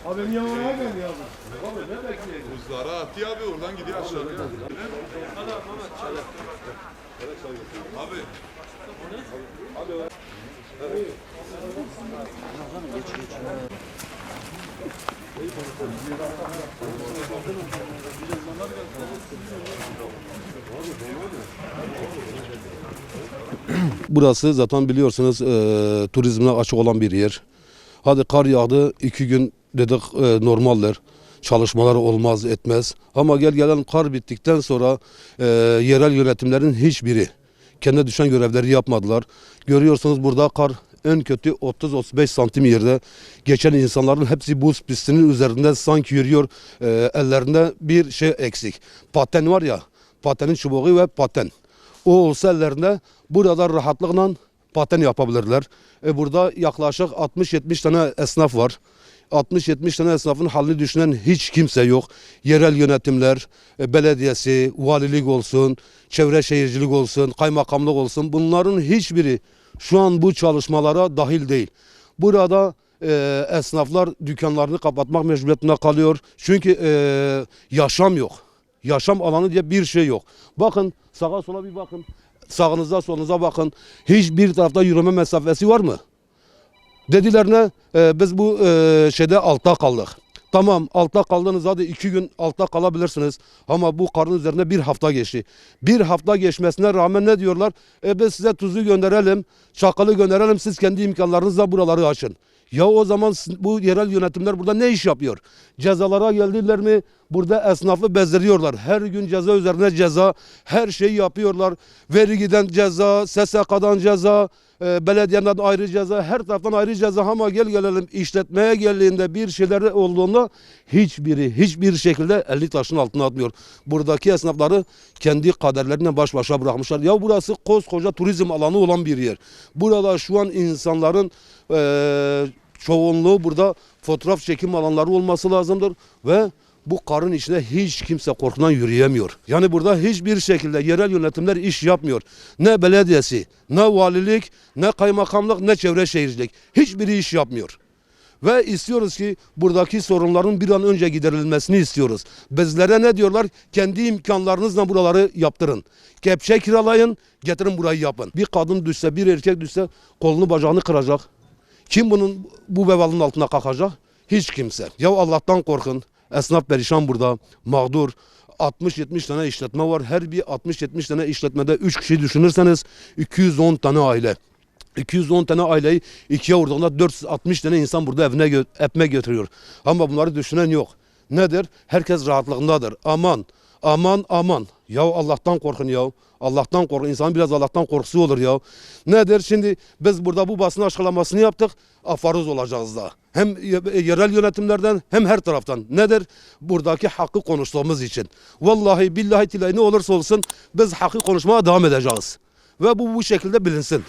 Abi niye oraya geldi abi? Abi ne bekliyorsun? Buzlara attı abi oradan gidiyor aşağıya. Abi. Burası zaten biliyorsunuz turizmine açık olan bir yer. Hadi kar yağdı 2 gün dedik normaldir. Çalışmalar olmaz etmez. Ama gelen kar bittikten sonra yerel yönetimlerin hiçbiri kendine düşen görevleri yapmadılar. Görüyorsunuz burada kar en kötü 30-35 santim yerde. Geçen insanların hepsi buz pistinin üzerinde sanki yürüyor. Ellerinde bir şey eksik. Paten var ya, patenin çubuğu ve paten. O olsa ellerinde burada rahatlıkla paten yapabilirler. Burada yaklaşık 60-70 tane esnaf var. 60-70 tane esnafın halini düşünen hiç kimse yok. Yerel yönetimler, belediyesi, valilik olsun, çevre şehircilik olsun, kaymakamlık olsun, bunların hiçbiri şu an bu çalışmalara dahil değil. Burada esnaflar dükkanlarını kapatmak mecburiyetinde kalıyor. Çünkü yaşam yok. Yaşam alanı diye bir şey yok. Bakın sağa sola bir bakın. Sağınıza solunuza bakın. Hiçbir tarafta yürüme mesafesi var mı? Dediler ne? Biz bu şeyde altta kaldık. Tamam altta kaldınız, hadi 2 gün altta kalabilirsiniz. Ama bu karın üzerine bir hafta geçti. Bir hafta geçmesine rağmen ne diyorlar? Biz size tuzu gönderelim, çakalı gönderelim, siz kendi imkanlarınızla buraları açın. Ya o zaman bu yerel yönetimler burada ne iş yapıyor? Cezalara geldiler mi? Burada esnafı bezdiriyorlar. Her gün ceza üzerine ceza, her şeyi yapıyorlar. Vergiden ceza, SSK'dan ceza, belediyeden ayrı ceza, her taraftan ayrı ceza. Ama gelelim işletmeye geldiğinde bir şeyler olduğunda hiçbir şekilde elini taşın altına atmıyor. Buradaki esnafları kendi kaderlerine baş başa bırakmışlar. Ya burası koskoca turizm alanı olan bir yer. Burada şu an insanların çoğunluğu burada fotoğraf çekim alanları olması lazımdır ve bu karın içinde hiç kimse korkudan yürüyemiyor. Yani burada hiçbir şekilde yerel yönetimler iş yapmıyor. Ne belediyesi, ne valilik, ne kaymakamlık, ne çevre şehircilik. Hiçbiri iş yapmıyor. Ve istiyoruz ki buradaki sorunların bir an önce giderilmesini istiyoruz. Bizlere ne diyorlar? Kendi imkanlarınızla buraları yaptırın. Kepçe kiralayın, getirin burayı yapın. Bir kadın düşse, bir erkek düşse kolunu bacağını kıracak. Kim bu vebalın altına kalkacak? Hiç kimse. Ya Allah'tan korkun. Esnaf perişan burada, mağdur. 60-70 tane işletme var. Her bir 60-70 tane işletmede 3 kişi düşünürseniz 210 tane aile. 210 tane aileyi ikiye vurduğunda 460 tane insan burada evine ekmek götürüyor. Ama bunları düşünen yok. Nedir? Herkes rahatlığındadır. Aman, aman, aman. Ya Allah'tan korkun ya. Allah'tan korkun. İnsanın biraz Allah'tan korkusu olur ya. Nedir? Şimdi biz burada bu basın açıklamasını yaptık. Afarız olacağız da. Hem yerel yönetimlerden hem her taraftan. Nedir? Buradaki hakkı konuştuğumuz için. Vallahi billahi tillahi ne olursa olsun biz hakkı konuşmaya devam edeceğiz. Ve bu şekilde bilinsin.